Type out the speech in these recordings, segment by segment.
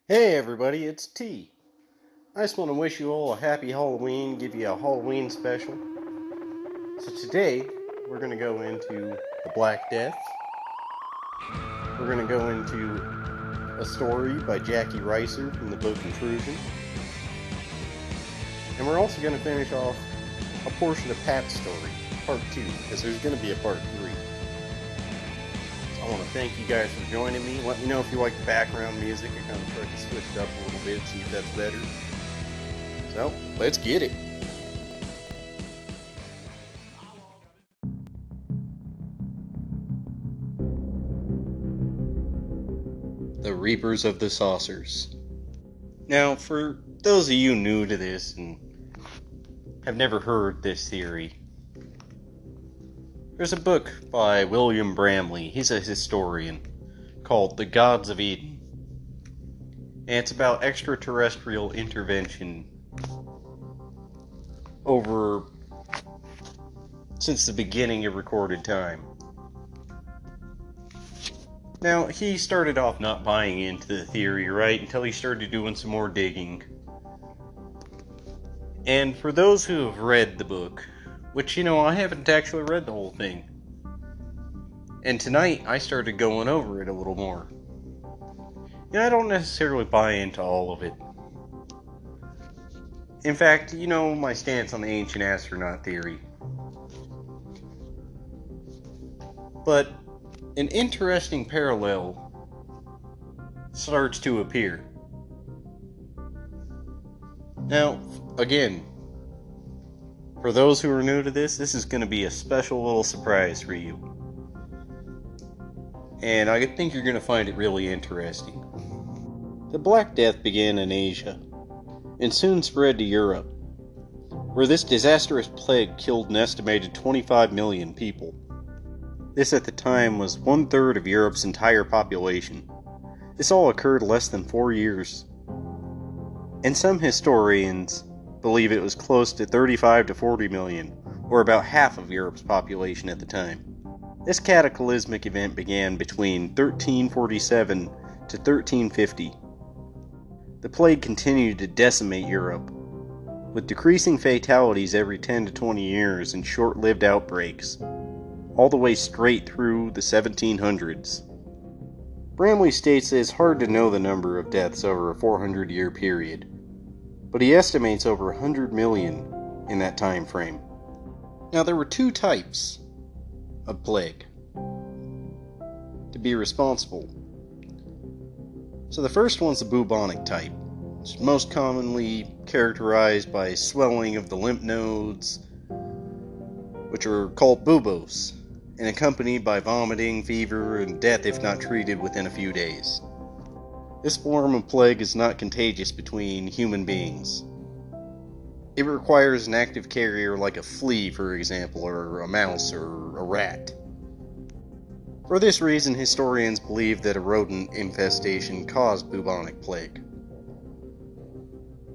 Hey everybody, it's T. I just want to wish you all a happy Halloween, give you a Halloween special. So today, we're going to go into the Black Death. We're going to go into a story by Jacki Rhyser from the book Intrusion. And we're also going to finish off a portion of Pat's story, part 2, because there's going to be a part 3. I want to thank you guys for joining me. Let me know if you like the background music. I kind of tried to switch it up a little bit, see if that's better. So, let's get it. The Reapers of the Saucers. Now, for those of you new to this and have never heard this theory, there's a book by William Bramley, he's a historian, called The Gods of Eden. And it's about extraterrestrial intervention since the beginning of recorded time. Now, he started off not buying into the theory, right, until he started doing some more digging. And for those who have read the book, which, I haven't actually read the whole thing. And tonight, I started going over it a little more. I don't necessarily buy into all of it. In fact, my stance on the ancient astronaut theory. But an interesting parallel starts to appear. Now, again, for those who are new to this is going to be a special little surprise for you. And I think you're going to find it really interesting. The Black Death began in Asia, and soon spread to Europe, where this disastrous plague killed an estimated 25 million people. This at the time was 1/3 of Europe's entire population. This all occurred less than 4 years. And some historians believe it was close to 35 to 40 million, or about half of Europe's population at the time. This cataclysmic event began between 1347 to 1350. The plague continued to decimate Europe, with decreasing fatalities every 10 to 20 years and short-lived outbreaks, all the way straight through the 1700s. Bramley states that it's hard to know the number of deaths over a 400-year period, but he estimates over 100 million in that time frame. Now, there were 2 types of plague to be responsible. So the first one's the Bubonic Type. It's most commonly characterized by swelling of the lymph nodes, which are called buboes, and accompanied by vomiting, fever, and death if not treated within a few days. This form of plague is not contagious between human beings. It requires an active carrier like a flea, for example, or a mouse or a rat. For this reason, historians believe that a rodent infestation caused bubonic plague.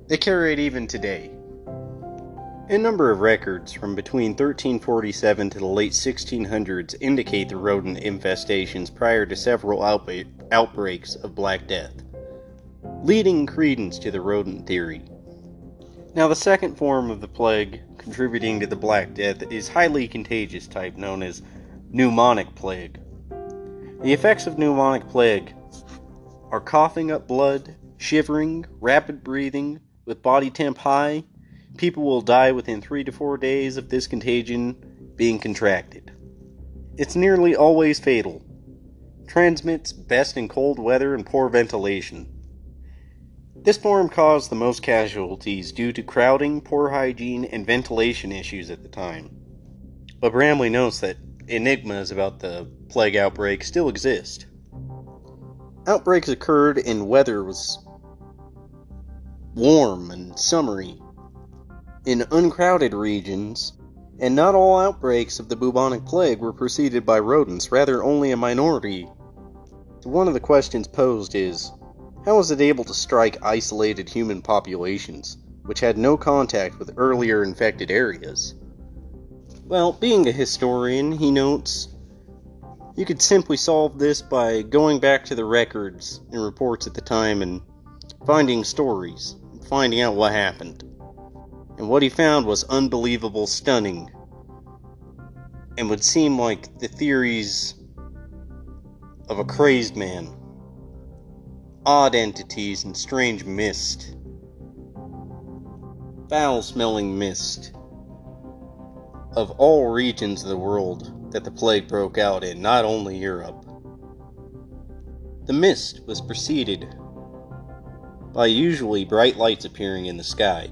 They carry it even today. A number of records from between 1347 to the late 1600s indicate the rodent infestations prior to several outbreaks of Black Death, leading credence to the rodent theory. Now, the second form of the plague contributing to the Black Death is highly contagious type known as Pneumonic Plague. The effects of Pneumonic Plague are coughing up blood, shivering, rapid breathing, with body temp high. People will die within 3 to 4 days of this contagion being contracted. It's nearly always fatal. Transmits best in cold weather and poor ventilation. This form caused the most casualties due to crowding, poor hygiene, and ventilation issues at the time. But Bramley notes that enigmas about the plague outbreak still exist. Outbreaks occurred and weather was warm and summery in uncrowded regions, and not all outbreaks of the bubonic plague were preceded by rodents, rather only a minority. So one of the questions posed is, how was it able to strike isolated human populations, which had no contact with earlier infected areas? Well, being a historian, he notes, you could simply solve this by going back to the records and reports at the time and finding stories, finding out what happened. And what he found was unbelievable, stunning, and would seem like the theories of a crazed man. Odd entities and strange mist. Foul-smelling mist. Of all regions of the world that the plague broke out in, not only Europe. The mist was preceded by usually bright lights appearing in the sky.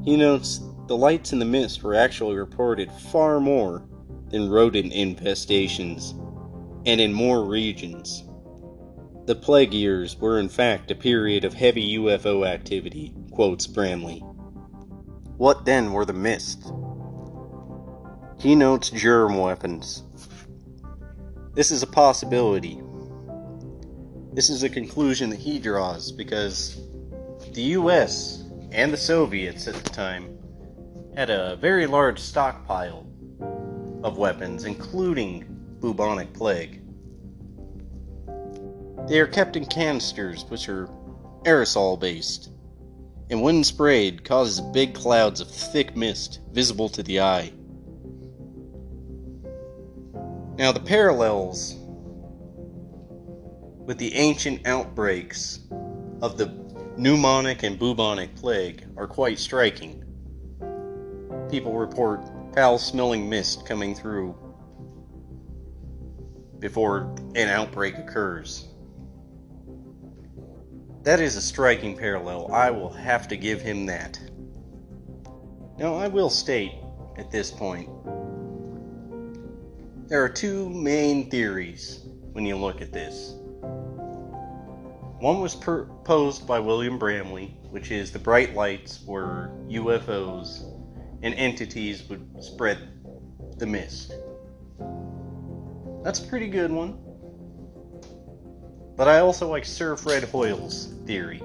He notes the lights in the mist were actually reported far more than rodent infestations, and in more regions. The plague years were in fact a period of heavy UFO activity, quotes Bramley. What then were the mists? He notes germ weapons. This is a possibility. This is a conclusion that he draws because the US and the Soviets at the time had a very large stockpile of weapons, including Bubonic Plague. They are kept in canisters, which are aerosol-based, and when sprayed, causes big clouds of thick mist visible to the eye. Now, the parallels with the ancient outbreaks of the Pneumonic and Bubonic Plague are quite striking. People report foul-smelling mist coming through before an outbreak occurs. That is a striking parallel. I will have to give him that. Now, I will state at this point, there are two main theories when you look at this. One was proposed by William Bramley, which is the bright lights were UFOs and entities would spread the mist. That's a pretty good one. But I also like Sir Fred Hoyle's theory.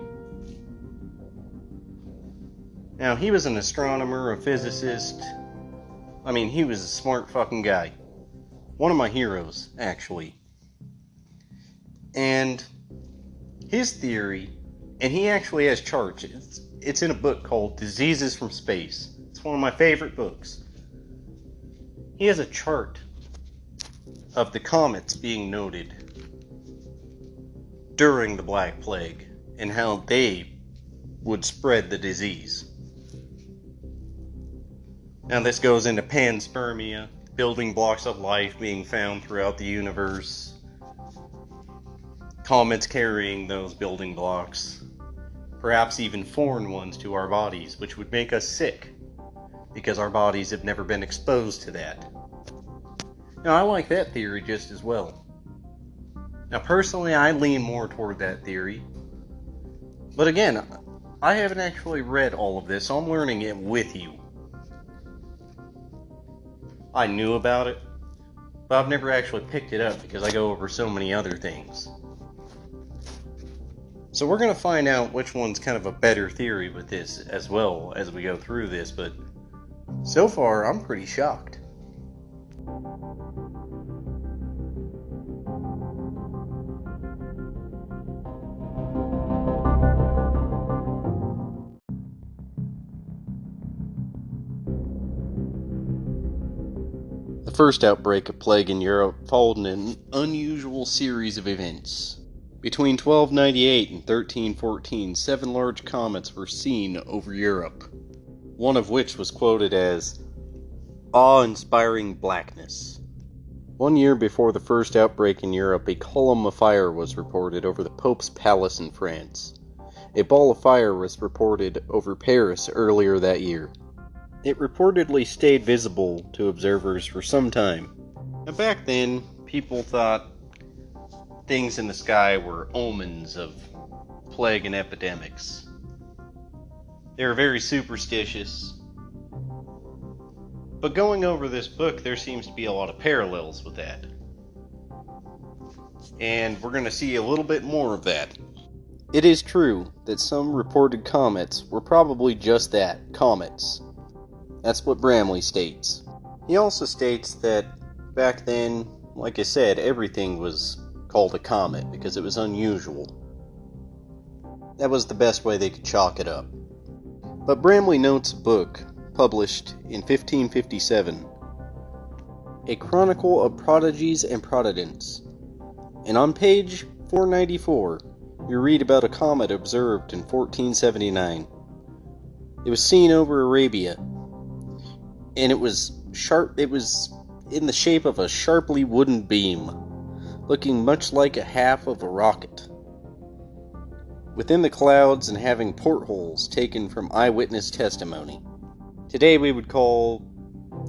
Now, he was an astronomer, a physicist. I mean, he was a smart fucking guy. One of my heroes, actually. And his theory, and he actually has charts. It's in a book called Diseases from Space. It's one of my favorite books. He has a chart of the comets being noted during the Black Plague and how they would spread the disease. Now, this goes into panspermia, building blocks of life being found throughout the universe, comets carrying those building blocks, perhaps even foreign ones to our bodies, which would make us sick because our bodies have never been exposed to that. Now, I like that theory just as well. Now, personally, I lean more toward that theory. But again, I haven't actually read all of this, so I'm learning it with you. I knew about it, but I've never actually picked it up because I go over so many other things. So we're going to find out which one's kind of a better theory with this as well as we go through this, but so far I'm pretty shocked. The first outbreak of plague in Europe followed an unusual series of events. Between 1298 and 1314, 7 large comets were seen over Europe, one of which was quoted as awe-inspiring blackness. 1 year before the first outbreak in Europe, a column of fire was reported over the Pope's palace in France. A ball of fire was reported over Paris earlier that year. It reportedly stayed visible to observers for some time. Now, back then, people thought things in the sky were omens of plague and epidemics. They were very superstitious. But going over this book, there seems to be a lot of parallels with that. And we're going to see a little bit more of that. It is true that some reported comets were probably just that, comets. That's what Bramley states. He also states that back then, like I said, everything was called a comet because it was unusual. That was the best way they could chalk it up. But Bramley notes a book, published in 1557, A Chronicle of Prodigies and Prodigants. And on page 494, you read about a comet observed in 1479. It was seen over Arabia, and it was in the shape of a sharply wooden beam, looking much like a half of a rocket, within the clouds and having portholes taken from eyewitness testimony. Today we would call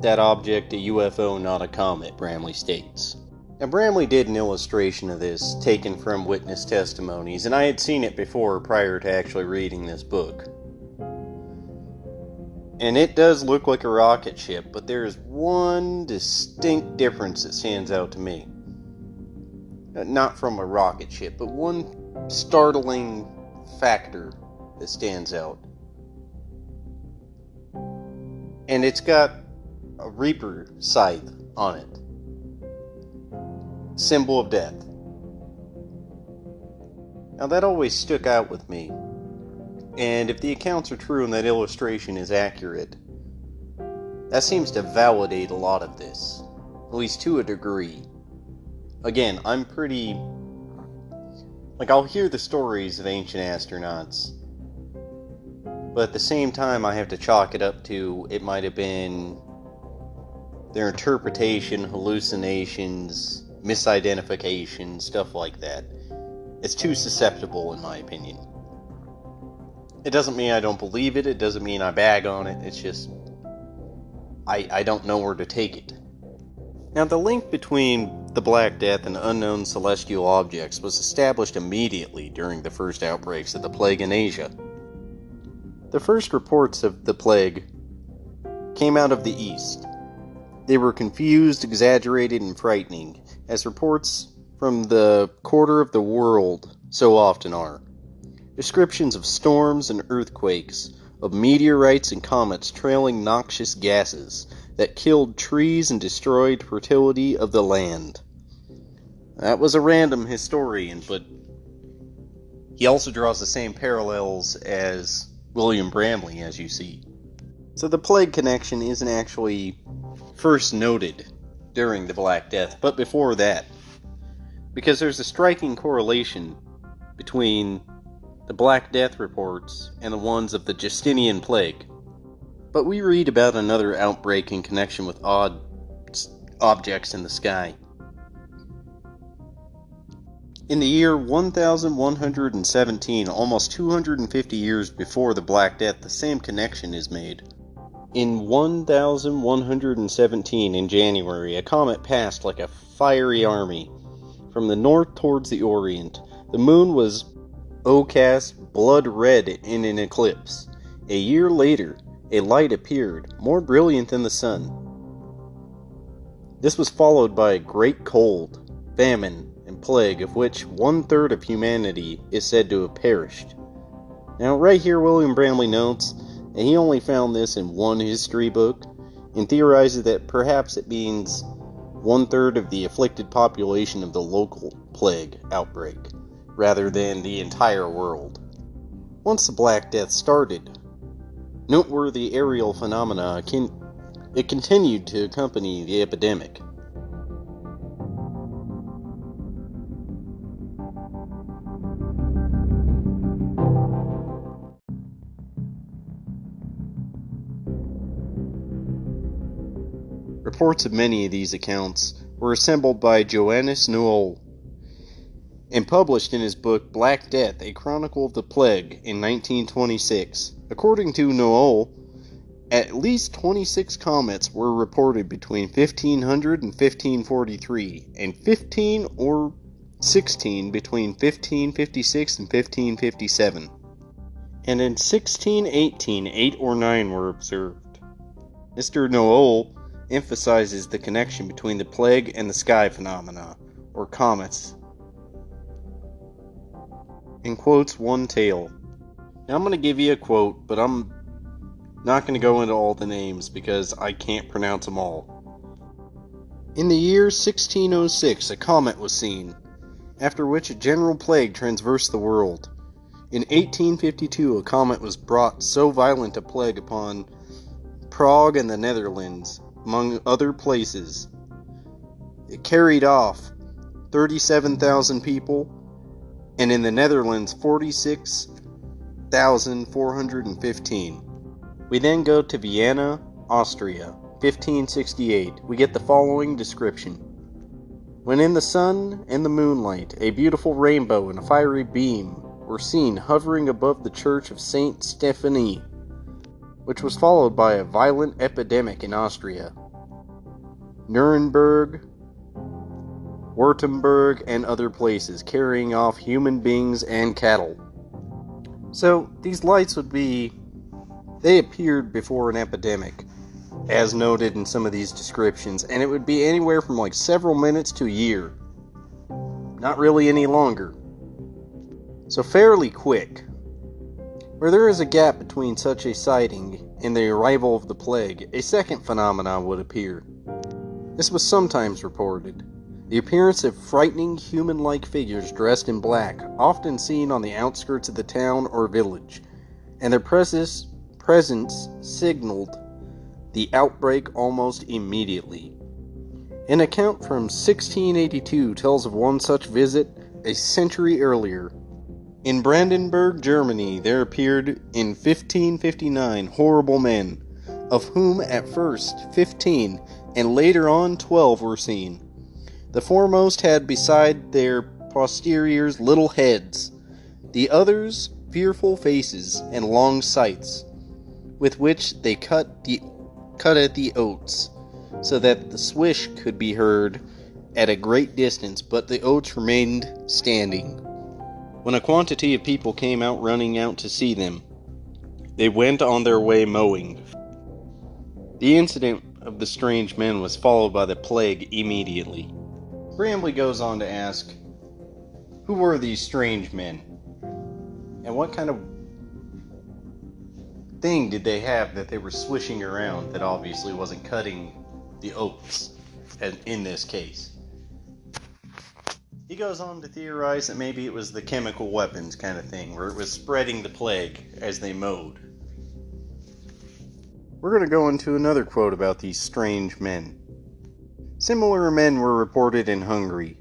that object a UFO, not a comet, Bramley states. Now, Bramley did an illustration of this taken from witness testimonies, and I had seen it before prior to actually reading this book. And it does look like a rocket ship, but there is one distinct difference that stands out to me. Not from a rocket ship, but one startling factor that stands out. And it's got a reaper scythe on it. Symbol of death. Now that always stuck out with me. And if the accounts are true and that illustration is accurate, that seems to validate a lot of this. At least to a degree. Again, I'm pretty... I'll hear the stories of ancient astronauts. But at the same time, I have to chalk it up to it might have been their interpretation, hallucinations, misidentification, stuff like that. It's too susceptible, in my opinion. It doesn't mean I don't believe it. It doesn't mean I bag on it. It's just... I don't know where to take it. Now, the link between the Black Death and unknown celestial objects was established immediately during the first outbreaks of the plague in Asia. The first reports of the plague came out of the East. They were confused, exaggerated, and frightening, as reports from the quarter of the world so often are. Descriptions of storms and earthquakes, of meteorites and comets trailing noxious gases that killed trees and destroyed fertility of the land. That was a random historian, but he also draws the same parallels as William Bramley, as you see. So the plague connection isn't actually first noted during the Black Death, but before that. Because there's a striking correlation between the Black Death reports and the ones of the Justinian Plague. But we read about another outbreak in connection with odd objects in the sky. In the year 1117, almost 250 years before the Black Death, the same connection is made. In 1117, in January, a comet passed like a fiery army from the north towards the Orient. The moon was ocast blood red in an eclipse. A year later, a light appeared, more brilliant than the sun. This was followed by a great cold, famine, and plague, of which 1/3 of humanity is said to have perished. Now, right here, William Bramley notes, and he only found this in one history book, and theorizes that perhaps it means 1/3 of the afflicted population of the local plague outbreak, rather than the entire world. Once the Black Death started, noteworthy aerial phenomena continued to accompany the epidemic. Reports of many of these accounts were assembled by Johannes Noel and published in his book Black Death, A Chronicle of the Plague in 1926. According to Noel, at least 26 comets were reported between 1500 and 1543, and 15 or 16 between 1556 and 1557. And in 1618, 8 or 9 were observed. Mr. Noel emphasizes the connection between the plague and the sky phenomena, or comets, and quotes one tale. Now I'm going to give you a quote, but I'm not going to go into all the names because I can't pronounce them all. In the year 1606, a comet was seen, after which a general plague traversed the world. In 1852, a comet was brought so violent a plague upon Prague and the Netherlands, among other places. It carried off 37,000 people, and in the Netherlands, 46,415. We then go to Vienna, Austria, 1568. We get the following description. When in the sun and the moonlight, a beautiful rainbow and a fiery beam were seen hovering above the church of St. Stephanie, which was followed by a violent epidemic in Austria, Nuremberg, Württemberg, and other places, carrying off human beings and cattle. So, these lights they appeared before an epidemic, as noted in some of these descriptions, and it would be anywhere from like several minutes to a year. Not really any longer. So fairly quick. Where there is a gap between such a sighting and the arrival of the plague, a second phenomenon would appear. This was sometimes reported. The appearance of frightening human-like figures dressed in black, often seen on the outskirts of the town or village, and their presence signaled the outbreak almost immediately. An account from 1682 tells of one such visit a century earlier. In Brandenburg, Germany, there appeared in 1559 horrible men, of whom at first 15 and later on 12 were seen. The foremost had beside their posteriors little heads, the others fearful faces and long scythes, with which they cut at the oats, so that the swish could be heard at a great distance, but the oats remained standing. When a quantity of people came out running out to see them, they went on their way mowing. The incident of the strange men was followed by the plague immediately. Bramley goes on to ask, who were these strange men? And what kind of thing did they have that they were swishing around that obviously wasn't cutting the oats, in this case? He goes on to theorize that maybe it was the chemical weapons kind of thing, where it was spreading the plague as they mowed. We're going to go into another quote about these strange men. Similar men were reported in Hungary.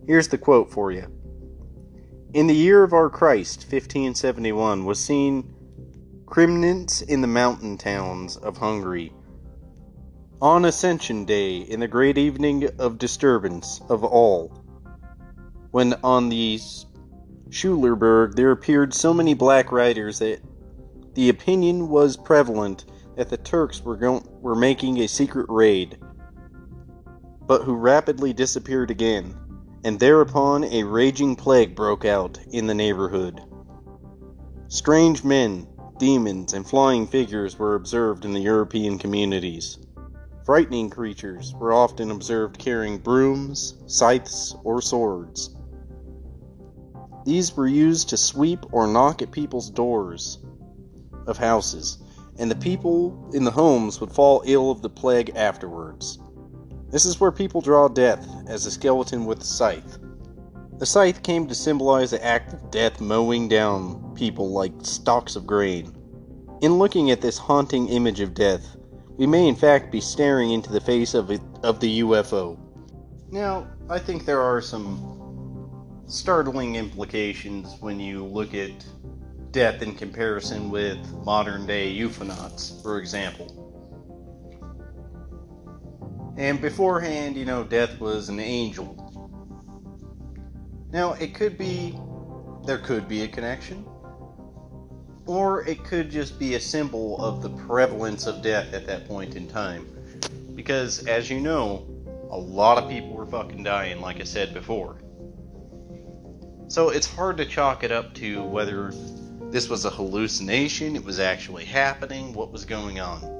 Here's the quote for you. In the year of our Christ, 1571, was seen criminants in the mountain towns of Hungary. On Ascension Day, in the great evening of disturbance of all, when on the Schulerberg there appeared so many black riders that the opinion was prevalent that the Turks were making a secret raid, but who rapidly disappeared again, and thereupon a raging plague broke out in the neighborhood. Strange men, demons, and flying figures were observed in the European communities. Frightening creatures were often observed carrying brooms, scythes, or swords. These were used to sweep or knock at people's doors of houses, and the people in the homes would fall ill of the plague afterwards. This is where people draw death as a skeleton with a scythe. The scythe came to symbolize the act of death mowing down people like stalks of grain. In looking at this haunting image of death, we may in fact be staring into the face of the UFO. Now, I think there are some startling implications when you look at death in comparison with modern day ufonauts, for example. And beforehand, death was an angel. Now, there could be a connection, or it could just be a symbol of the prevalence of death at that point in time. Because, as you know, a lot of people were fucking dying, like I said before. So it's hard to chalk it up to whether this was a hallucination, it was actually happening, what was going on.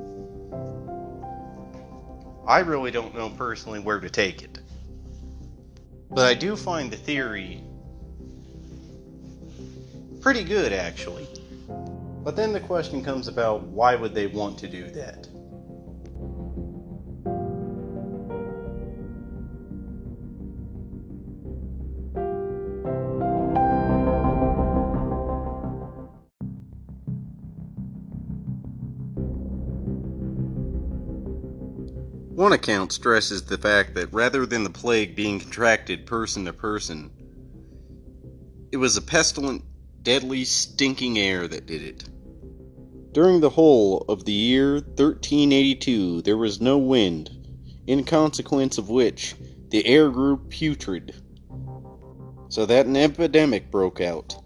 I really don't know personally where to take it. But I do find the theory pretty good, actually. But then the question comes about, why would they want to do that? One account stresses the fact that rather than the plague being contracted person to person, it was a pestilent, deadly, stinking air that did it. During the whole of the year 1382, there was no wind, in consequence of which the air grew putrid, so that an epidemic broke out,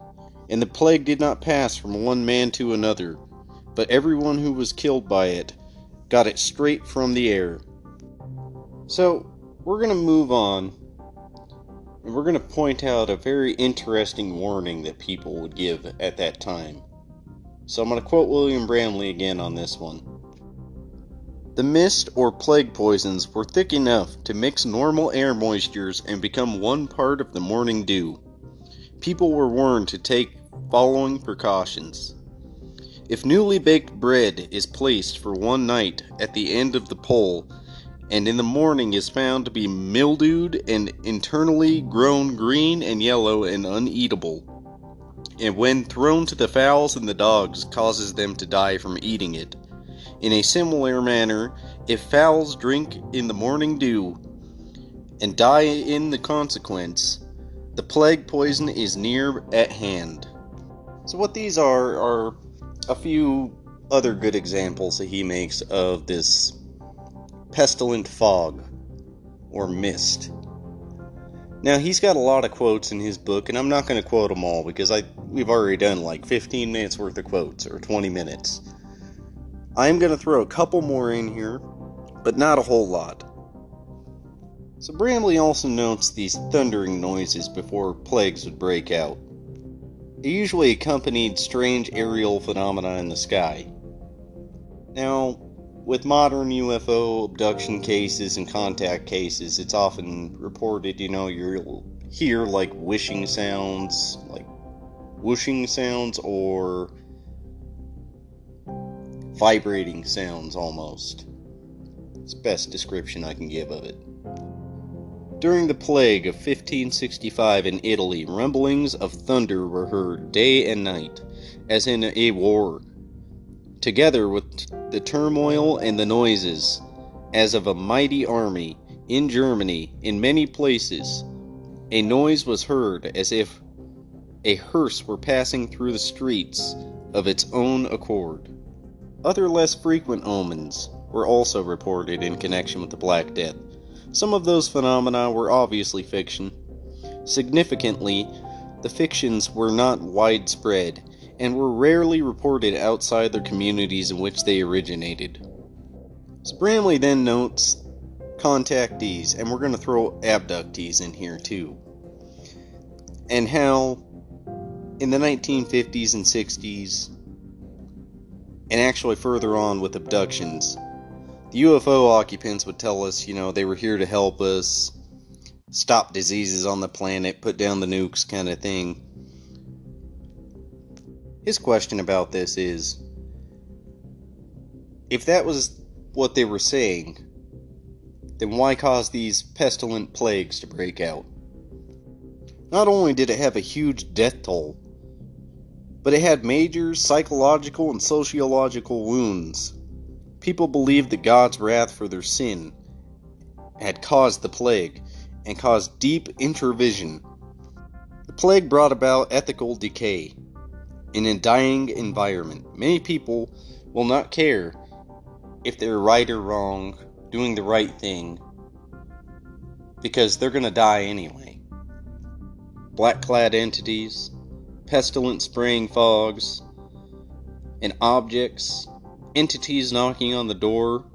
and the plague did not pass from one man to another, but everyone who was killed by it got it straight from the air. So, we're going to move on, and we're going to point out a very interesting warning that people would give at that time. So I'm going to quote William Bramley again on this one. The mist or plague poisons were thick enough to mix normal air moistures and become one part of the morning dew. People were warned to take following precautions. If newly baked bread is placed for one night at the end of the pole, and in the morning is found to be mildewed and internally grown green and yellow and uneatable, and when thrown to the fowls and the dogs causes them to die from eating it. In a similar manner, if fowls drink in the morning dew, and die in the consequence, the plague poison is near at hand. So what these are a few other good examples that he makes of this pestilent fog, or mist. Now, he's got a lot of quotes in his book, and I'm not going to quote them all, because we've already done like 15 minutes worth of quotes, or 20 minutes. I'm going to throw a couple more in here, but not a whole lot. So Bramley also notes these thundering noises before plagues would break out. They usually accompanied strange aerial phenomena in the sky. Now, with modern UFO abduction cases and contact cases, it's often reported, you'll hear like whooshing sounds, or vibrating sounds almost. It's the best description I can give of it. During the plague of 1565 in Italy, rumblings of thunder were heard day and night, as in a war, together with the turmoil and the noises, as of a mighty army. In Germany, in many places, a noise was heard as if a hearse were passing through the streets of its own accord. Other less frequent omens were also reported in connection with the Black Death. Some of those phenomena were obviously fiction. Significantly, the fictions were not widespread, and were rarely reported outside their communities in which they originated. So Bramley then notes contactees, and we're going to throw abductees in here too, and how in the 1950s and 60s, and actually further on with abductions, the UFO occupants would tell us, they were here to help us stop diseases on the planet, put down the nukes kind of thing. His question about this is, if that was what they were saying, then why cause these pestilent plagues to break out? Not only did it have a huge death toll, but it had major psychological and sociological wounds. People believed that God's wrath for their sin had caused the plague, and caused deep introvision. The plague brought about ethical decay. In a dying environment, many people will not care if they're right or wrong, doing the right thing, because they're going to die anyway. Black-clad entities, pestilent spraying fogs, and objects, entities knocking on the door,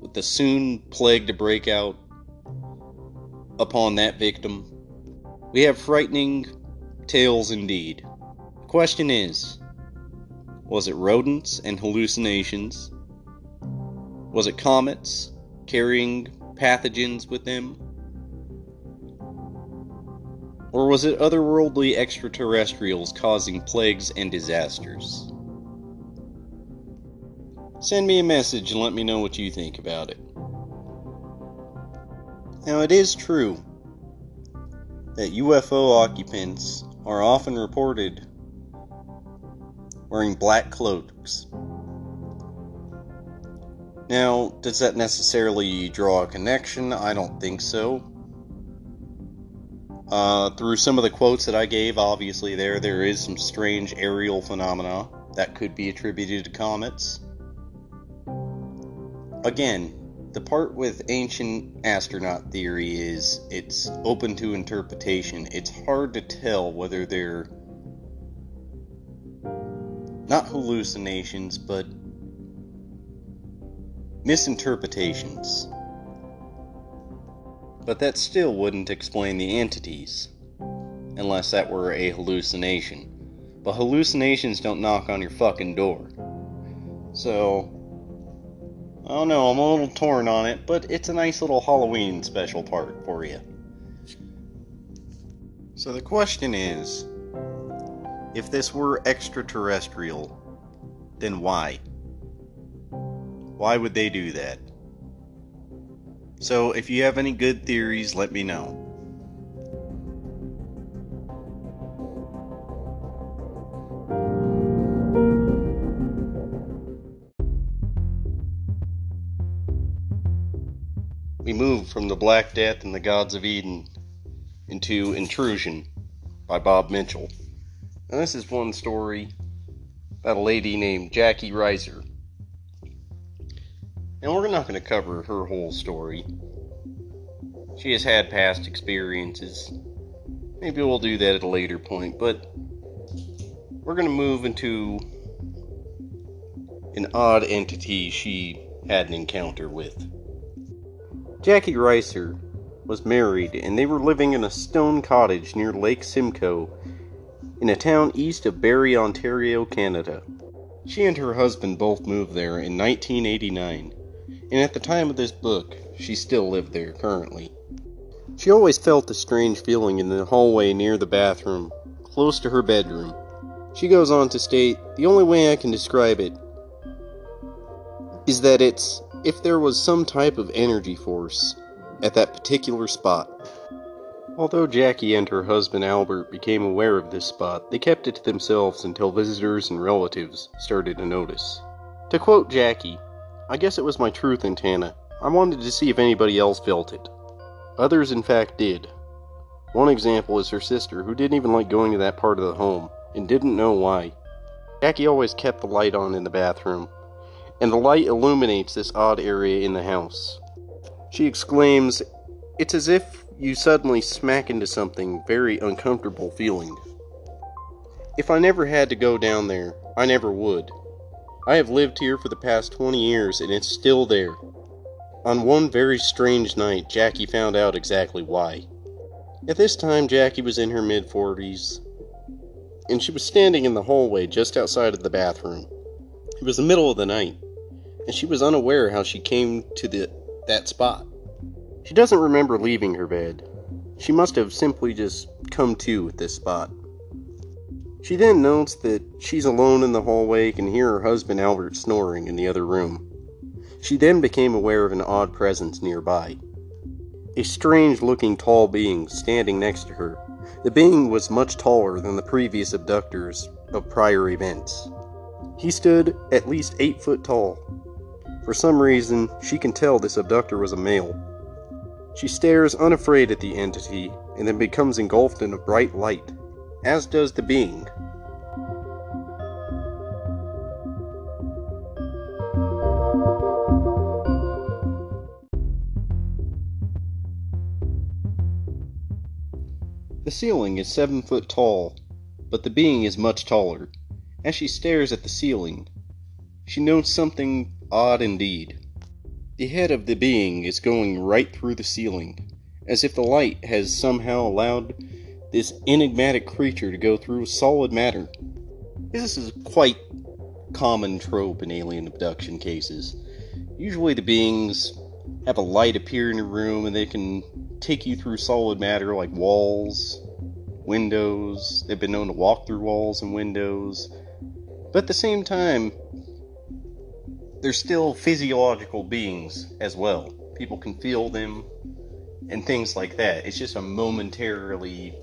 with the soon plague to break out upon that victim. We have frightening tales indeed. The question is, was it rodents and hallucinations? Was it comets carrying pathogens with them? Or was it otherworldly extraterrestrials causing plagues and disasters? Send me a message and let me know what you think about it. Now, it is true that UFO occupants are often reported wearing black cloaks. Now, does that necessarily draw a connection? I don't think so. Through some of the quotes that I gave, obviously there is some strange aerial phenomena that could be attributed to comets. Again, the part with ancient astronaut theory is it's open to interpretation. It's hard to tell whether they're not hallucinations, but misinterpretations. But that still wouldn't explain the entities, unless that were a hallucination. But hallucinations don't knock on your fucking door. So, I don't know, I'm a little torn on it, but it's a nice little Halloween special part for you. So the question is, if this were extraterrestrial, then why? Why would they do that? So if you have any good theories, let me know. We move from the Black Death and the Gods of Eden into Intrusion by Bob Mitchell. Now this is one story about a lady named Jacki Rhyser. And we're not going to cover her whole story. She has had past experiences. Maybe we'll do that at a later point, but we're going to move into an odd entity she had an encounter with. Jacki Rhyser was married, and they were living in a stone cottage near Lake Simcoe in a town east of Barrie, Ontario, Canada. She and her husband both moved there in 1989. And at the time of this book, she still lived there currently. She always felt a strange feeling in the hallway near the bathroom, close to her bedroom. She goes on to state, "The only way I can describe it is that it's if there was some type of energy force at that particular spot." Although Jacki and her husband Albert became aware of this spot, they kept it to themselves until visitors and relatives started to notice. To quote Jacki, "I guess it was my truth antenna. I wanted to see if anybody else felt it." Others in fact did. One example is her sister, who didn't even like going to that part of the home, and didn't know why. Jacki always kept the light on in the bathroom, and the light illuminates this odd area in the house. She exclaims, "It's as if you suddenly smack into something very uncomfortable feeling. If I never had to go down there, I never would. I have lived here for the past 20 years, and it's still there." On one very strange night, Jacki found out exactly why. At this time, Jacki was in her mid-40s, and she was standing in the hallway just outside of the bathroom. It was the middle of the night, and she was unaware how she came to that spot. She doesn't remember leaving her bed. She must have simply just come to at this spot. She then notes that she's alone in the hallway and can hear her husband Albert snoring in the other room. She then became aware of an odd presence nearby. A strange-looking tall being standing next to her. The being was much taller than the previous abductors of prior events. He stood at least 8 foot tall. For some reason, she can tell this abductor was a male. She stares unafraid at the entity, and then becomes engulfed in a bright light, as does the being. The ceiling is 7 foot tall, but the being is much taller. As she stares at the ceiling, she notes something odd indeed. The head of the being is going right through the ceiling, as if the light has somehow allowed this enigmatic creature to go through solid matter. This is quite common trope in alien abduction cases. Usually the beings have a light appear in a room and they can take you through solid matter like walls, windows. They've been known to walk through walls and windows. But at the same time, they're still physiological beings as well. People can feel them and things like that. It's just a momentarily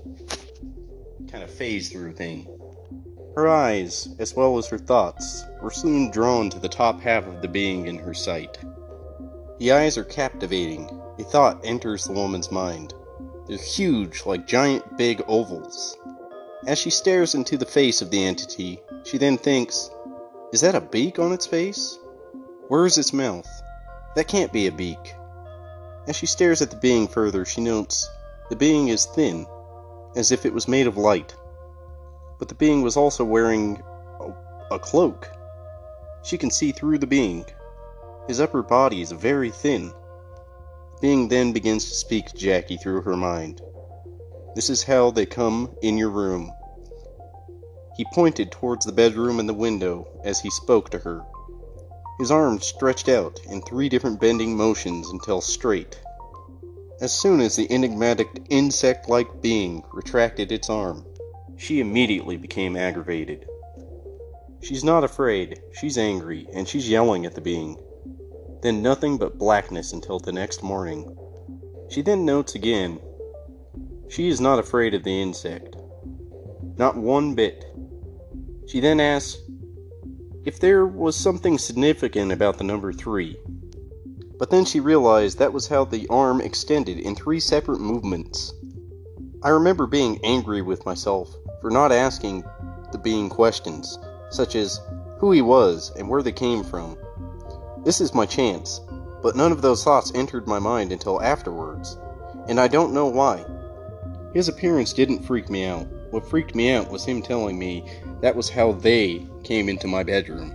kind of phase through thing. Her eyes, as well as her thoughts, were soon drawn to the top half of the being in her sight. The eyes are captivating. A thought enters the woman's mind. They're huge, like giant big ovals. As she stares into the face of the entity, she then thinks, is that a beak on its face? Where is its mouth? That can't be a beak. As she stares at the being further, she notes the being is thin, as if it was made of light. But the being was also wearing a cloak. She can see through the being. His upper body is very thin. The being then begins to speak to Jacki through her mind. This is how they come in your room. He pointed towards the bedroom and the window as he spoke to her. His arms stretched out in 3 different bending motions until straight. As soon as the enigmatic insect-like being retracted its arm, she immediately became aggravated. She's not afraid, she's angry, and she's yelling at the being. Then nothing but blackness until the next morning. She then notes again, she is not afraid of the insect. Not one bit. She then asks if there was something significant about the number 3. But then she realized that was how the arm extended in 3 separate movements. I remember being angry with myself for not asking the being questions, such as who he was and where they came from. This is my chance, but none of those thoughts entered my mind until afterwards, and I don't know why. His appearance didn't freak me out. What freaked me out was him telling me that was how they came into my bedroom.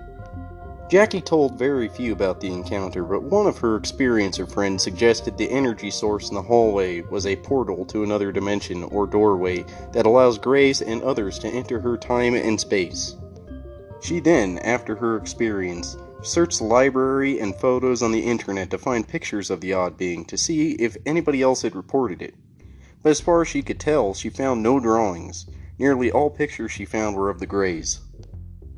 Jacki told very few about the encounter, but one of her experiencer friends suggested the energy source in the hallway was a portal to another dimension or doorway that allows Grace and others to enter her time and space. She then, after her experience, searched the library and photos on the internet to find pictures of the odd being to see if anybody else had reported it. But as far as she could tell, she found no drawings. Nearly all pictures she found were of the Greys.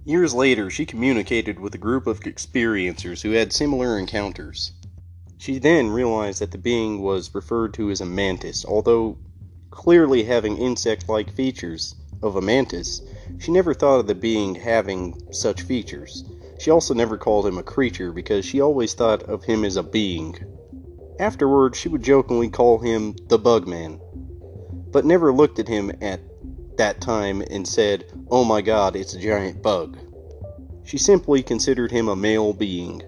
Years later, she communicated with a group of experiencers who had similar encounters. She then realized that the being was referred to as a mantis, although clearly having insect-like features of a mantis, she never thought of the being having such features. She also never called him a creature because she always thought of him as a being. Afterwards, she would jokingly call him the Bugman, but never looked at him at that time and said, "Oh my god, it's a giant bug." She simply considered him a male being.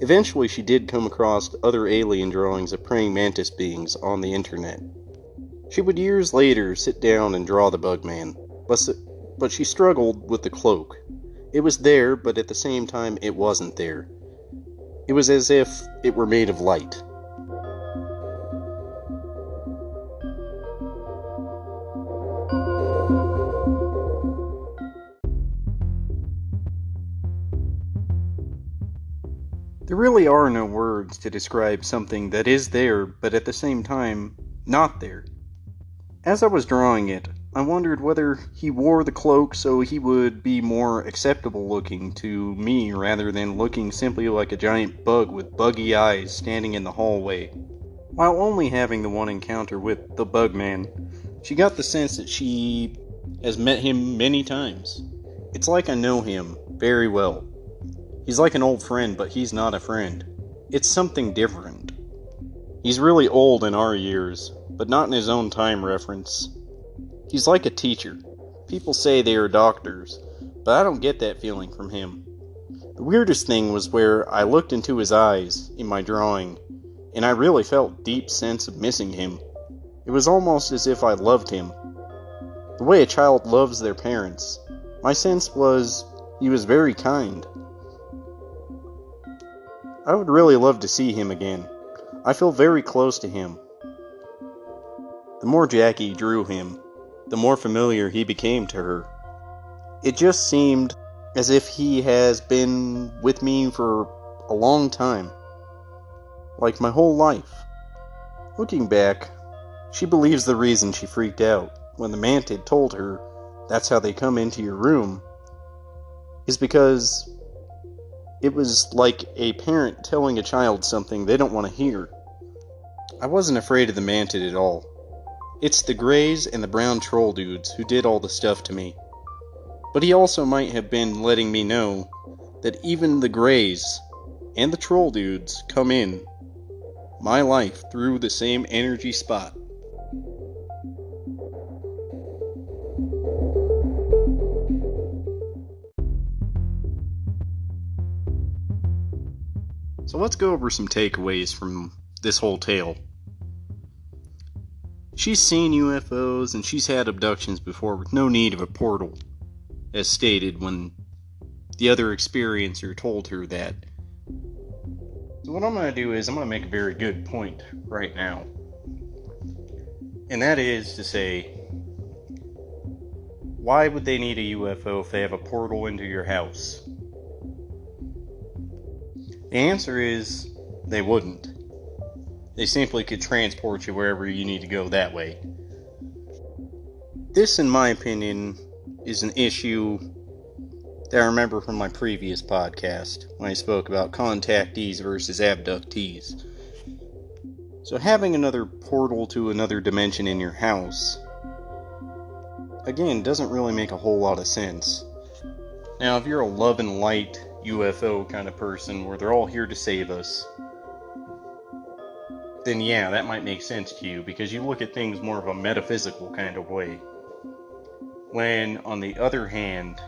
Eventually she did come across other alien drawings of praying mantis beings on the internet. She would years later sit down and draw the Bugman, but she struggled with the cloak. It was there, but at the same time it wasn't there. It was as if it were made of light. There really are no words to describe something that is there, but at the same time, not there. As I was drawing it, I wondered whether he wore the cloak so he would be more acceptable looking to me rather than looking simply like a giant bug with buggy eyes standing in the hallway. While only having the one encounter with the Bugman, she got the sense that she has met him many times. It's like I know him very well. He's like an old friend, but he's not a friend. It's something different. He's really old in our years, but not in his own time reference. He's like a teacher. People say they are doctors, but I don't get that feeling from him. The weirdest thing was where I looked into his eyes in my drawing, and I really felt a deep sense of missing him. It was almost as if I loved him. The way a child loves their parents. My sense was he was very kind. I would really love to see him again. I feel very close to him. The more Jacki drew him, the more familiar he became to her. It just seemed as if he has been with me for a long time. Like my whole life. Looking back, she believes the reason she freaked out when the mantid told her that's how they come into your room is because it was like a parent telling a child something they don't want to hear. I wasn't afraid of the mantid at all. It's the Greys and the brown troll dudes who did all the stuff to me. But he also might have been letting me know that even the Greys and the troll dudes come in my life through the same energy spot. So let's go over some takeaways from this whole tale. She's seen UFOs and she's had abductions before with no need of a portal, as stated when the other experiencer told her that. So what I'm going to do is I'm going to make a very good point right now. And that is to say, why would they need a UFO if they have a portal into your house? The answer is, they wouldn't. They simply could transport you wherever you need to go that way. This, in my opinion, is an issue that I remember from my previous podcast, when I spoke about contactees versus abductees. So having another portal to another dimension in your house, again, doesn't really make a whole lot of sense. Now, if you're a love and light UFO kind of person, where they're all here to save us, then yeah, that might make sense to you, because you look at things more of a metaphysical kind of way. When, on the other hand,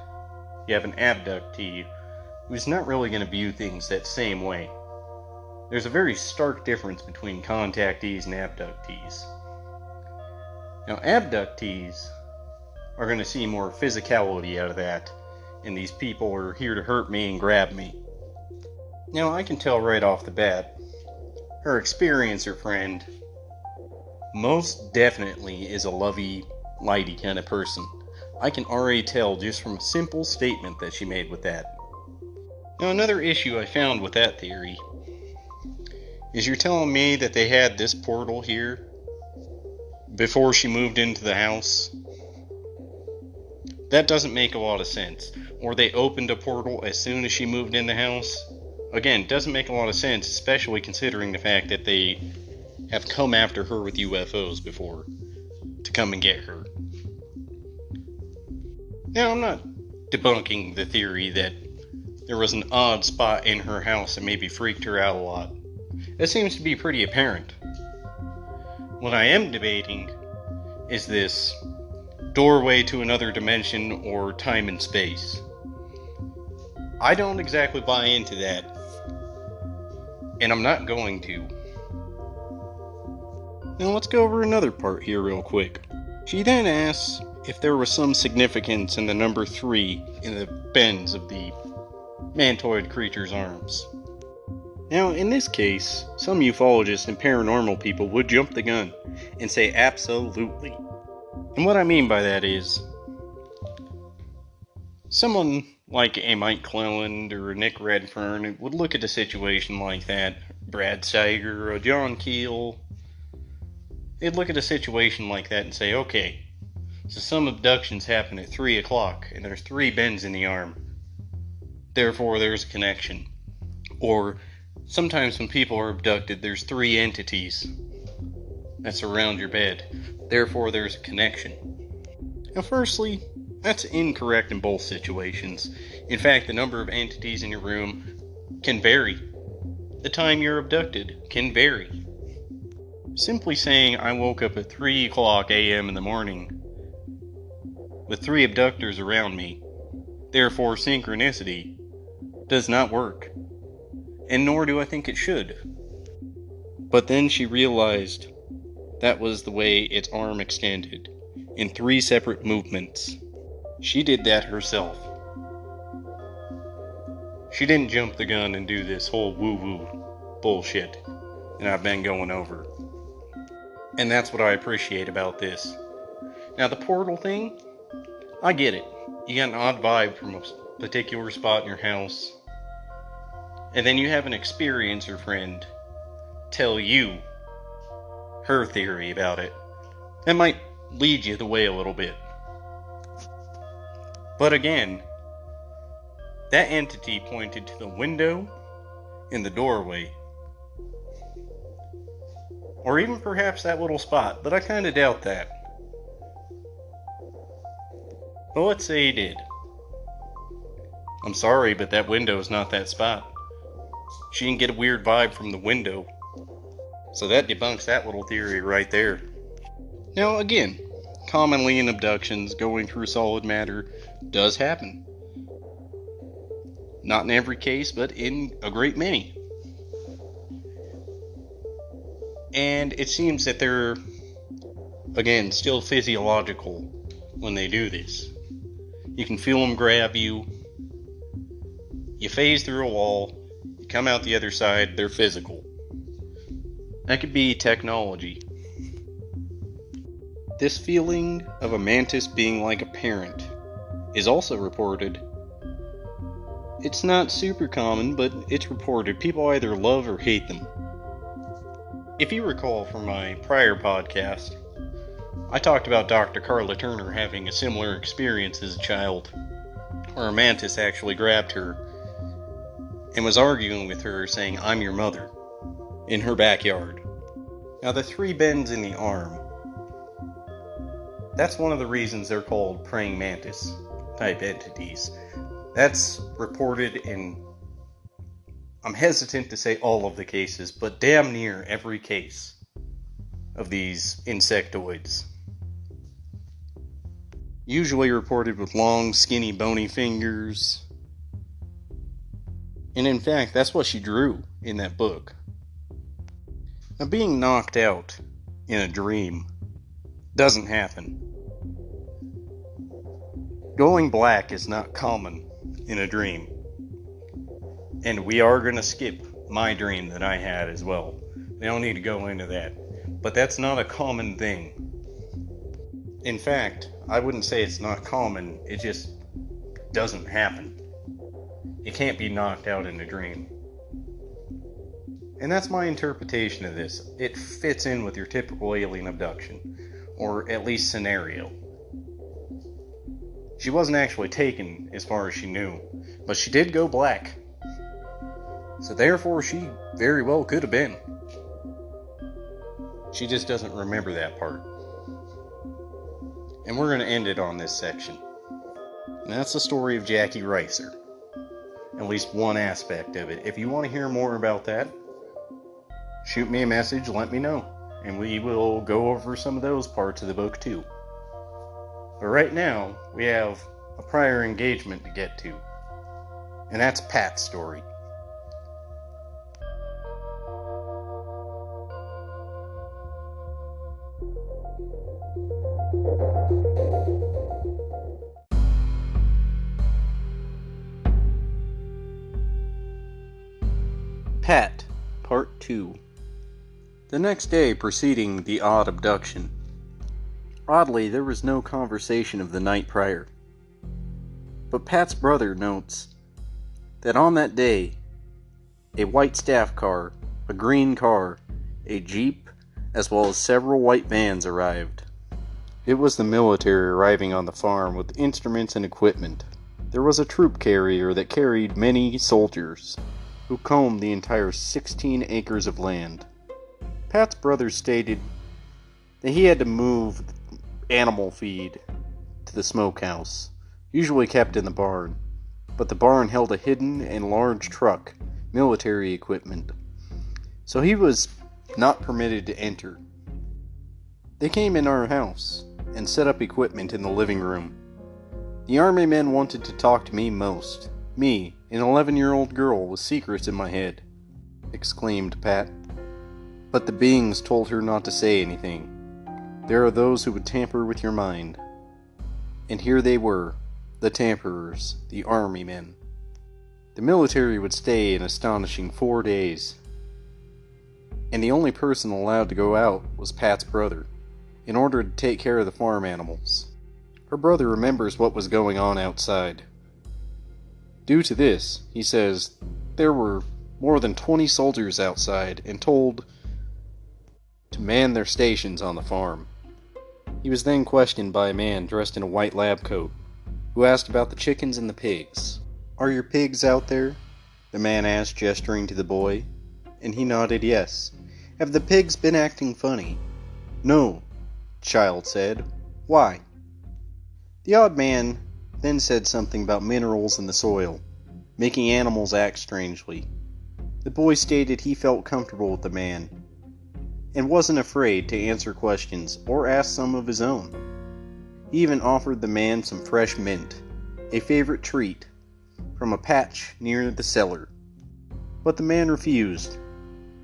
you have an abductee who's not really going to view things that same way. There's a very stark difference between contactees and abductees. Now, abductees are going to see more physicality out of that, and these people are here to hurt me and grab me. Now, I can tell right off the bat, her experiencer friend most definitely is a lovey, lighty kind of person. I can already tell just from a simple statement that she made with that. Now, another issue I found with that theory is you're telling me that they had this portal here before she moved into the house? That doesn't make a lot of sense. Or they opened a portal as soon as she moved in the house? Again, doesn't make a lot of sense, especially considering the fact that they have come after her with UFOs before to come and get her. Now, I'm not debunking the theory that there was an odd spot in her house that maybe freaked her out a lot. That seems to be pretty apparent. What I am debating is this doorway to another dimension or time and space. I don't exactly buy into that, and I'm not going to. Now let's go over another part here real quick. She then asks if there was some significance in the number 3 in the bends of the mantoid creature's arms. Now, in this case, some ufologists and paranormal people would jump the gun and say absolutely. And what I mean by that is, someone like a Mike Cleland or a Nick Redfern would look at a situation like that, Brad Steiger, or John Keel. They'd look at a situation like that and say, okay, so some abductions happen at 3 o'clock, and there's 3 bends in the arm. Therefore, there's a connection. Or, sometimes when people are abducted, there's 3 entities that surround your bed. Therefore, there's a connection. Now, firstly, that's incorrect in both situations. In fact, the number of entities in your room can vary. The time you're abducted can vary. Simply saying I woke up at 3 o'clock a.m. in the morning with 3 abductors around me, therefore synchronicity, does not work. And nor do I think it should. But then she realized that was the way its arm extended, in 3 separate movements. She did that herself. She didn't jump the gun and do this whole woo-woo bullshit that I've been going over. And that's what I appreciate about this. Now, the portal thing, I get it. You got an odd vibe from a particular spot in your house, and then you have an experiencer friend tell you her theory about it. That might lead you the way a little bit. But again, that entity pointed to the window in the doorway. Or even perhaps that little spot, but I kind of doubt that. But let's say he did. I'm sorry, but that window is not that spot. She didn't get a weird vibe from the window. So that debunks that little theory right there. Now again, commonly in abductions, going through solid matter does happen. Not in every case, but in a great many. And it seems that they're, again, still physiological when they do this. You can feel them grab you. You phase through a wall. You come out the other side. They're physical. That could be technology. This feeling of a mantis being like a parent is also reported. It's not super common, but it's reported. People either love or hate them. If you recall from my prior podcast, I talked about Dr. Karla Turner having a similar experience as a child, where a mantis actually grabbed her and was arguing with her, saying, "I'm your mother," in her backyard. Now, the 3 bends in the arm, that's one of the reasons they're called praying mantis type entities. That's reported in, I'm hesitant to say all of the cases, but damn near every case of these insectoids. Usually reported with long, skinny, bony fingers. And in fact, that's what she drew in that book. Now, being knocked out in a dream doesn't happen. Going black is not common in a dream. And we are going to skip my dream that I had as well. We don't need to go into that. But that's not a common thing. In fact, I wouldn't say it's not common, it just doesn't happen. You can't be knocked out in a dream. And that's my interpretation of this. It fits in with your typical alien abduction, or at least scenario. She wasn't actually taken, as far as she knew, but she did go black. So therefore, she very well could have been. She just doesn't remember that part. And we're going to end it on this section. And that's the story of Jacki Rhyser. At least one aspect of it. If you want to hear more about that, shoot me a message, let me know. And we will go over some of those parts of the book too. But right now, we have a prior engagement to get to. And that's Pat's story. Pat, Part 2. The next day preceding the odd abduction. Oddly, there was no conversation of the night prior. But Pat's brother notes that on that day, a white staff car, a green car, a jeep, as well as several white vans arrived. It was the military arriving on the farm with instruments and equipment. There was a troop carrier that carried many soldiers, who combed the entire 16 acres of land. Pat's brother stated that he had to move animal feed to the smokehouse, usually kept in the barn, but the barn held a hidden and large truck, military equipment, so he was not permitted to enter. They came in our house and set up equipment in the living room. The army men wanted to talk to me most. Me, an 11-year-old girl with secrets in my head, exclaimed Pat. But the beings told her not to say anything. There are those who would tamper with your mind. And here they were, the tamperers, the army men. The military would stay an astonishing 4 days. And the only person allowed to go out was Pat's brother, in order to take care of the farm animals. Her brother remembers what was going on outside. Due to this, he says, there were more than 20 soldiers outside and told to man their stations on the farm. He was then questioned by a man dressed in a white lab coat, who asked about the chickens and the pigs. "Are your pigs out there?" the man asked, gesturing to the boy, and he nodded yes. "Have the pigs been acting funny?" "No," the child said. "Why?" The odd man then said something about minerals in the soil, making animals act strangely. The boy stated he felt comfortable with the man, and wasn't afraid to answer questions or ask some of his own. He even offered the man some fresh mint, a favorite treat, from a patch near the cellar. But the man refused.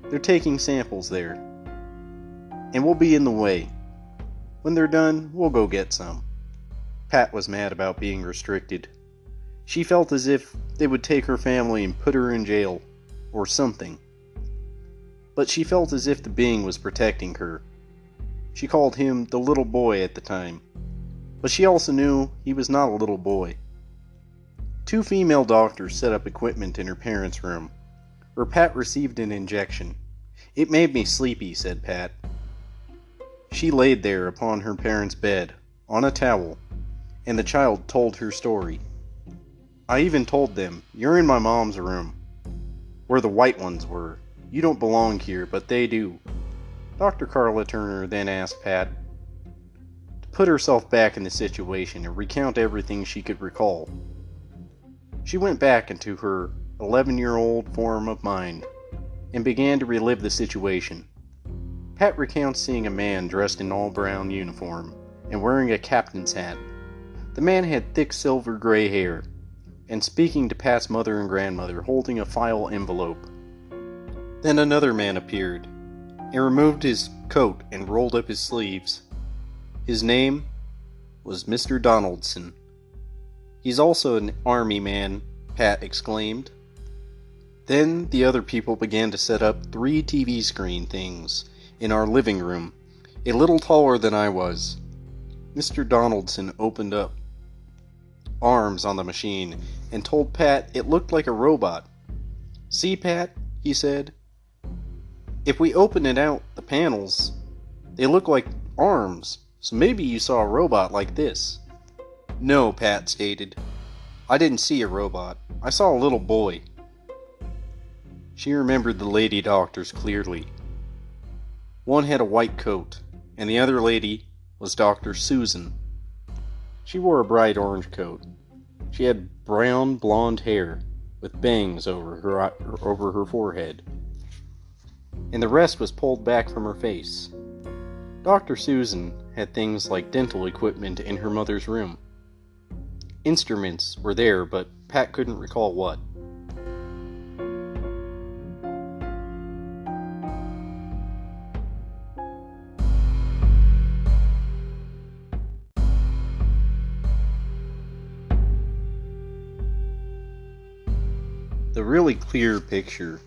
They're taking samples there, and we'll be in the way. When they're done, we'll go get some. Pat was mad about being restricted. She felt as if they would take her family and put her in jail, or something. But she felt as if the being was protecting her. She called him the little boy at the time, but she also knew he was not a little boy. 2 female doctors set up equipment in her parents' room, where Pat received an injection. "It made me sleepy," said Pat. She laid there upon her parents' bed, on a towel, and the child told her story. "I even told them, 'You're in my mom's room, where the white ones were. You don't belong here, but they do.'" Dr. Karla Turner then asked Pat to put herself back in the situation and recount everything she could recall. She went back into her 11-year-old form of mind and began to relive the situation. Pat recounts seeing a man dressed in all-brown uniform and wearing a captain's hat. The man had thick silver gray hair, and speaking to Pat's mother and grandmother holding a file envelope. Then another man appeared, and removed his coat and rolled up his sleeves. His name was Mr. Donaldson. "He's also an army man," Pat exclaimed. Then the other people began to set up 3 TV screen things in our living room, a little taller than I was. Mr. Donaldson opened up arms on the machine and told Pat it looked like a robot. "See, Pat," he said, "if we open it out, the panels, they look like arms, so maybe you saw a robot like this." "No," Pat stated. "I didn't see a robot. I saw a little boy." She remembered the lady doctors clearly. One had a white coat, and the other lady was Dr. Susan. She wore a bright orange coat. She had brown blonde hair with bangs over her forehead, and the rest was pulled back from her face. Dr. Susan had things like dental equipment in her mother's room. Instruments were there, but Pat couldn't recall what. The really clear picture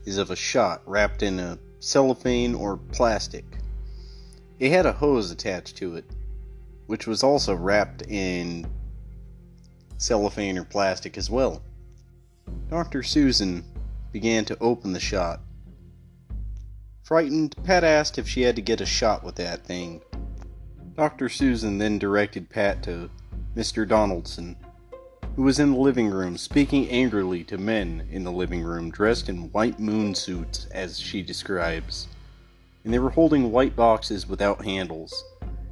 is of a shot wrapped in a cellophane or plastic. It had a hose attached to it, which was also wrapped in cellophane or plastic as well. Dr. Susan began to open the shot. Frightened, Pat asked if she had to get a shot with that thing. Dr. Susan then directed Pat to Mr. Donaldson, who was in the living room speaking angrily to men in the living room dressed in white moon suits, as she describes, and they were holding white boxes without handles.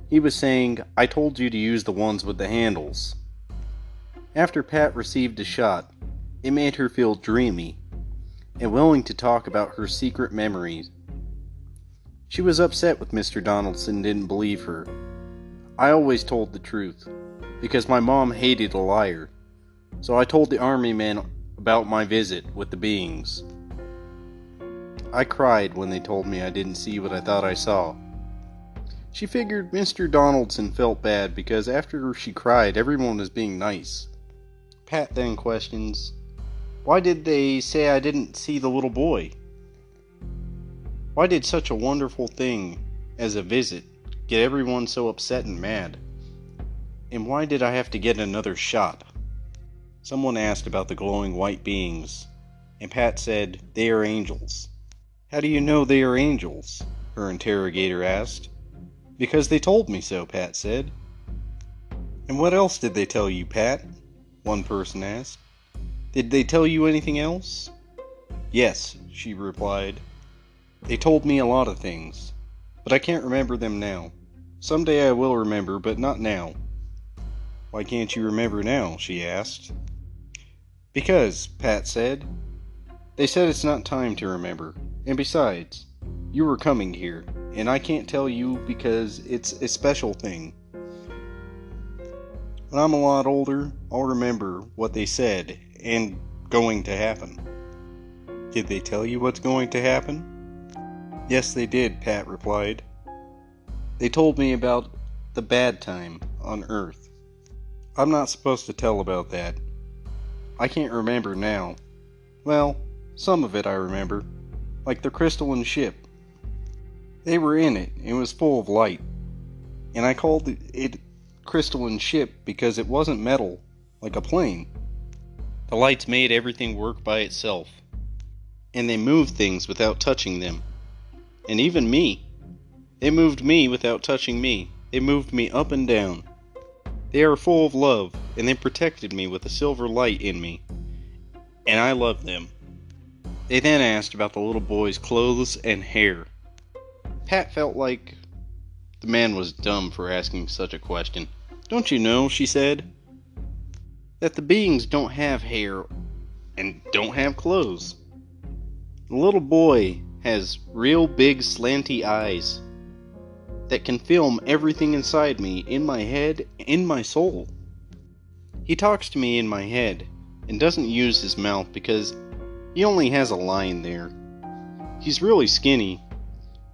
He was saying, "I told you to use the ones with the handles." After Pat received a shot, it made her feel dreamy and willing to talk about her secret memories. She was upset with Mr. Donaldson didn't believe her. "I always told the truth, because my mom hated a liar. So I told the army men about my visit with the beings. I cried when they told me I didn't see what I thought I saw." She figured Mr. Donaldson felt bad because after she cried, everyone was being nice. Pat then questions, "Why did they say I didn't see the little boy? Why did such a wonderful thing as a visit get everyone so upset and mad? And why did I have to get another shot?" Someone asked about the glowing white beings, and Pat said, "They are angels." "How do you know they are angels?" her interrogator asked. "Because they told me so," Pat said. "And what else did they tell you, Pat?" one person asked. "Did they tell you anything else?" "Yes," she replied. "They told me a lot of things, but I can't remember them now. Someday I will remember, but not now." "Why can't you remember now?" she asked. "Because," Pat said, "they said it's not time to remember, and besides, You were coming here, and I can't tell you because it's a special thing. When I'm a lot older, I'll remember what they said and going to happen. Did they tell you what's going to happen? Yes, they did, Pat replied. They told me about the bad time on Earth. I'm not supposed to tell about that. I can't remember now. Well, some of it I remember, like the crystalline ship. They were in it, it was full of light, and I called it crystalline ship because it wasn't metal, like a plane. The lights made everything work by itself, and they moved things without touching them. And even me. They moved me without touching me. They moved me up and down. They are full of love, and they protected me with a silver light in me. And I love them. They then asked about the little boy's clothes and hair. Pat felt like the man was dumb for asking such a question. Don't you know, she said, that the beings don't have hair and don't have clothes. The little boy has real big slanty eyes that can film everything inside me, in my head, in my soul. He talks to me in my head and doesn't use his mouth because he only has a line there. He's really skinny,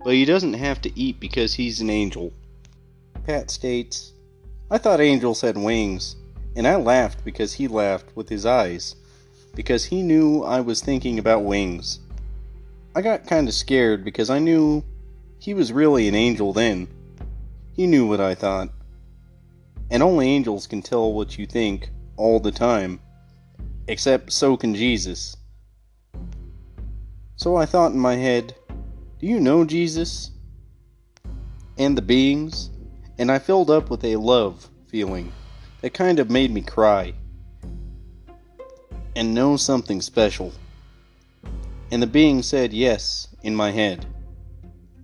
but he doesn't have to eat because he's an angel. Pat states, I thought angels had wings, and I laughed because he laughed with his eyes, because he knew I was thinking about wings. I got kinda scared because I knew he was really an angel then. He knew what I thought. And only angels can tell what you think all the time. Except so can Jesus. So I thought in my head, do you know Jesus? And the beings? And I filled up with a love feeling that kind of made me cry. And know something special. And the being said yes in my head.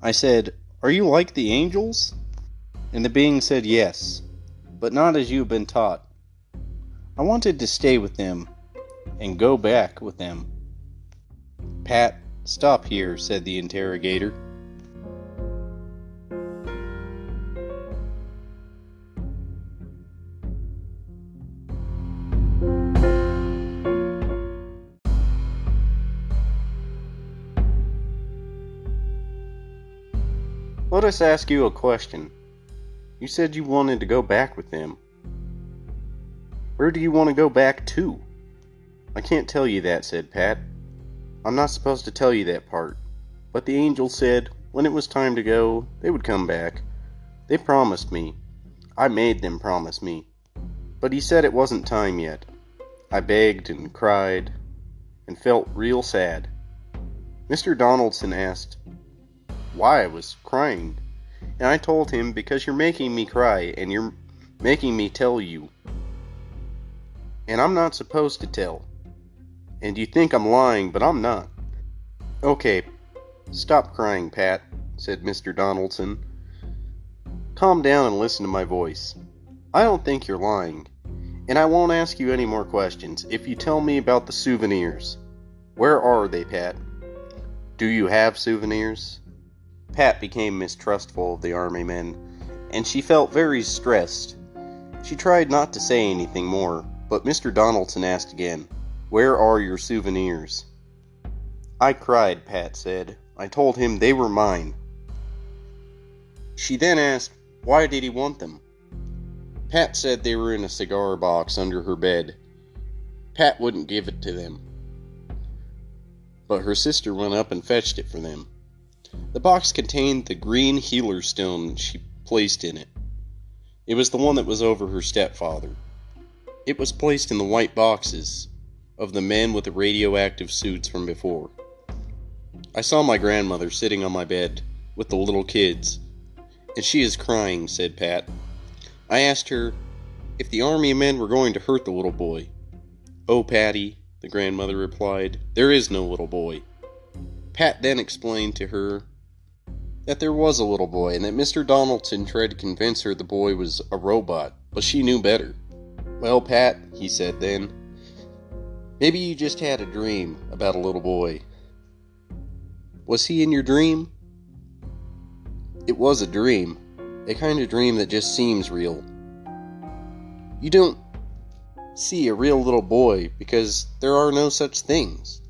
I said, are you like the angels? And the being said yes, but not as you have been taught. I wanted to stay with them and go back with them. Pat, stop here, said the interrogator. Let us ask you a question. You said you wanted to go back with them. Where do you want to go back to? I can't tell you that, said Pat. I'm not supposed to tell you that part. But the angel said when it was time to go, they would come back. They promised me. I made them promise me. But he said it wasn't time yet. I begged and cried and felt real sad. Mr. Donaldson asked why I was crying, and I told him because you're making me cry and you're making me tell you. And I'm not supposed to tell. And you think I'm lying, but I'm not. Okay, stop crying, Pat, said Mr. Donaldson. Calm down and listen to my voice. I don't think you're lying, and I won't ask you any more questions if you tell me about the souvenirs. Where are they, Pat? Do you have souvenirs? Pat became mistrustful of the army men, and she felt very stressed. She tried not to say anything more, but Mr. Donaldson asked again, where are your souvenirs? I cried, Pat said. I told him they were mine. She then asked, why did he want them? Pat said they were in a cigar box under her bed. Pat wouldn't give it to them, but her sister went up and fetched it for them. The box contained the green healer stone she placed in it. It was the one that was over her stepfather. It was placed in the white boxes of the men with the radioactive suits from before. I saw my grandmother sitting on my bed with the little kids, and she is crying, said Pat. I asked her if the army men were going to hurt the little boy. Oh, Patty, the grandmother replied, there is no little boy. Pat then explained to her that there was a little boy and that Mr. Donaldson tried to convince her the boy was a robot, but she knew better. Well, Pat, he said then, maybe you just had a dream about a little boy. Was he in your dream? It was a dream. A kind of dream that just seems real. You don't see a real little boy because there are no such things.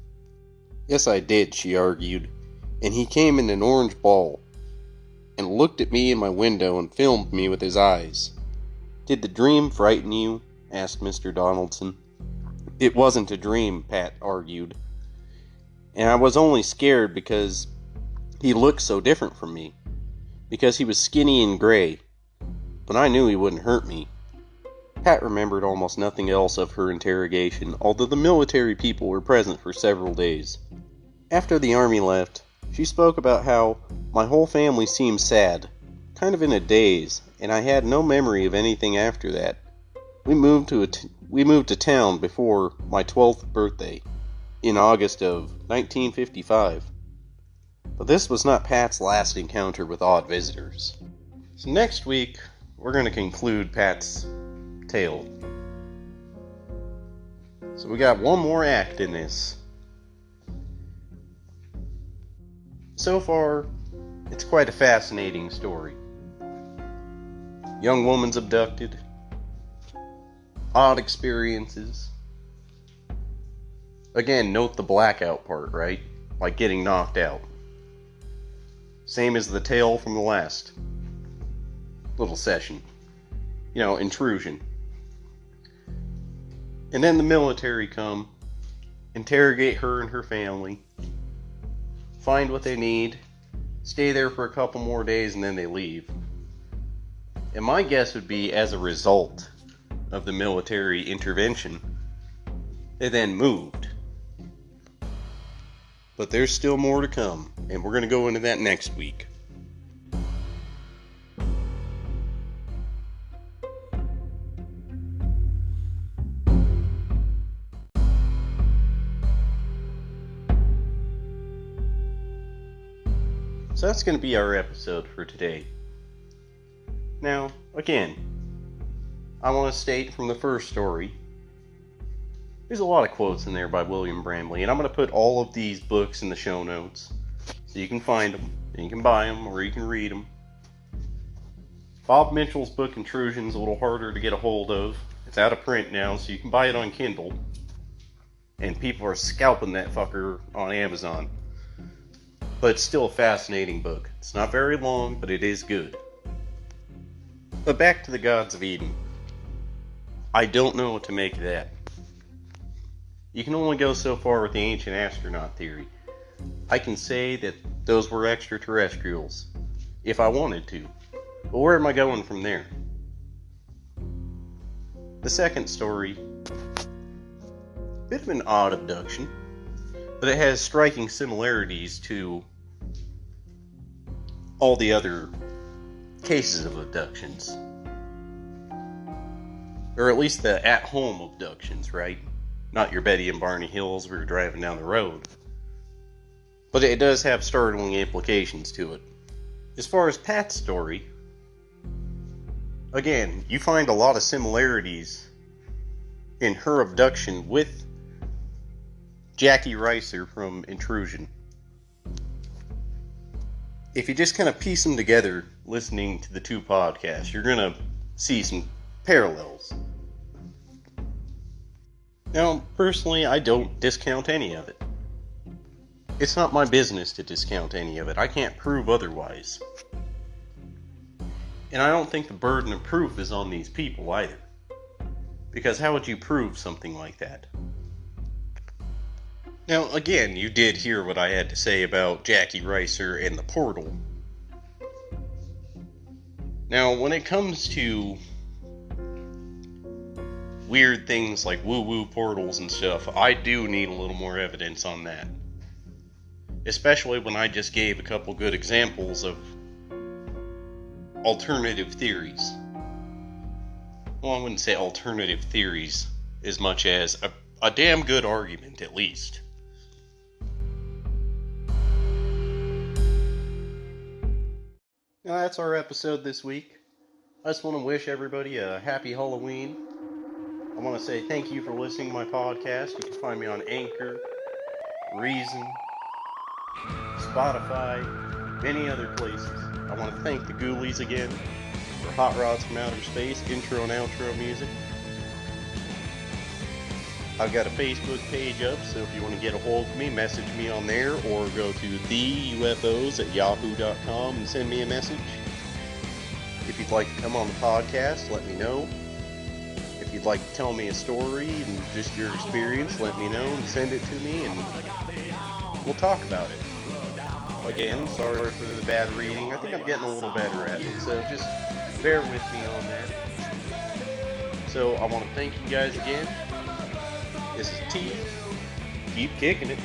Yes, I did, she argued, and he came in an orange ball and looked at me in my window and filmed me with his eyes. Did the dream frighten you? Asked Mr. Donaldson. It wasn't a dream, Pat argued, and I was only scared because he looked so different from me, because he was skinny and gray, but I knew he wouldn't hurt me. Pat remembered almost nothing else of her interrogation, although the military people were present for several days. After the army left, she spoke about how my whole family seemed sad, kind of in a daze, and I had no memory of anything after that. We moved to town before my 12th birthday, in August of 1955. But this was not Pat's last encounter with odd visitors. So next week, we're going to conclude Pat's tale. So we got one more act in this. So far, it's quite a fascinating story. Young woman's abducted. Odd experiences. Again, note the blackout part, right? Like getting knocked out. Same as the tale from the last little session. Intrusion. And then the military come, interrogate her and her family, find what they need, stay there for a couple more days, and then they leave. And my guess would be, as a result of the military intervention, they then moved. But there's still more to come, and we're going to go into that next week. So that's going to be our episode for today. Now, again, I want to state from the first story, there's a lot of quotes in there by William Bramley, and I'm going to put all of these books in the show notes, so you can find them, and you can buy them, or you can read them. Bob Mitchell's book Intrusion is a little harder to get a hold of. It's out of print now, so you can buy it on Kindle, and people are scalping that fucker on Amazon. But it's still a fascinating book. It's not very long, but it is good. But back to the Gods of Eden. I don't know what to make of that. You can only go so far with the ancient astronaut theory. I can say that those were extraterrestrials, if I wanted to. But where am I going from there? The second story, a bit of an odd abduction, but it has striking similarities to all the other cases of abductions. Or at least the at-home abductions, right? Not your Betty and Barney Hills where you're driving down the road. But it does have startling implications to it. As far as Pat's story, again, you find a lot of similarities in her abduction with Jacki Rhyser from Intrusion. If you just kind of piece them together, listening to the two podcasts, you're going to see some parallels. Now, personally, I don't discount any of it. It's not my business to discount any of it. I can't prove otherwise. And I don't think the burden of proof is on these people either. Because how would you prove something like that? Now, again, you did hear what I had to say about Jacki Rhyser and the portal. Now, when it comes to weird things like woo-woo portals and stuff, I do need a little more evidence on that. Especially when I just gave a couple good examples of alternative theories. Well, I wouldn't say alternative theories as much as a damn good argument, at least. Now, that's our episode this week. I just want to wish everybody a happy Halloween. I want to say thank you for listening to my podcast. You can find me on Anchor, Reason, Spotify, many other places. I want to thank the Ghoulies again for Hot Rods from Outer Space, intro and outro music. I've got a Facebook page up, so if you want to get a hold of me, message me on there, or go to theufos@yahoo.com and send me a message. If you'd like to come on the podcast, let me know. If you'd like to tell me a story and just your experience, let me know and send it to me, and we'll talk about it. Again, sorry for the bad reading. I think I'm getting a little better at it, so just bear with me on that. So I want to thank you guys again. This is T. Keep kicking it.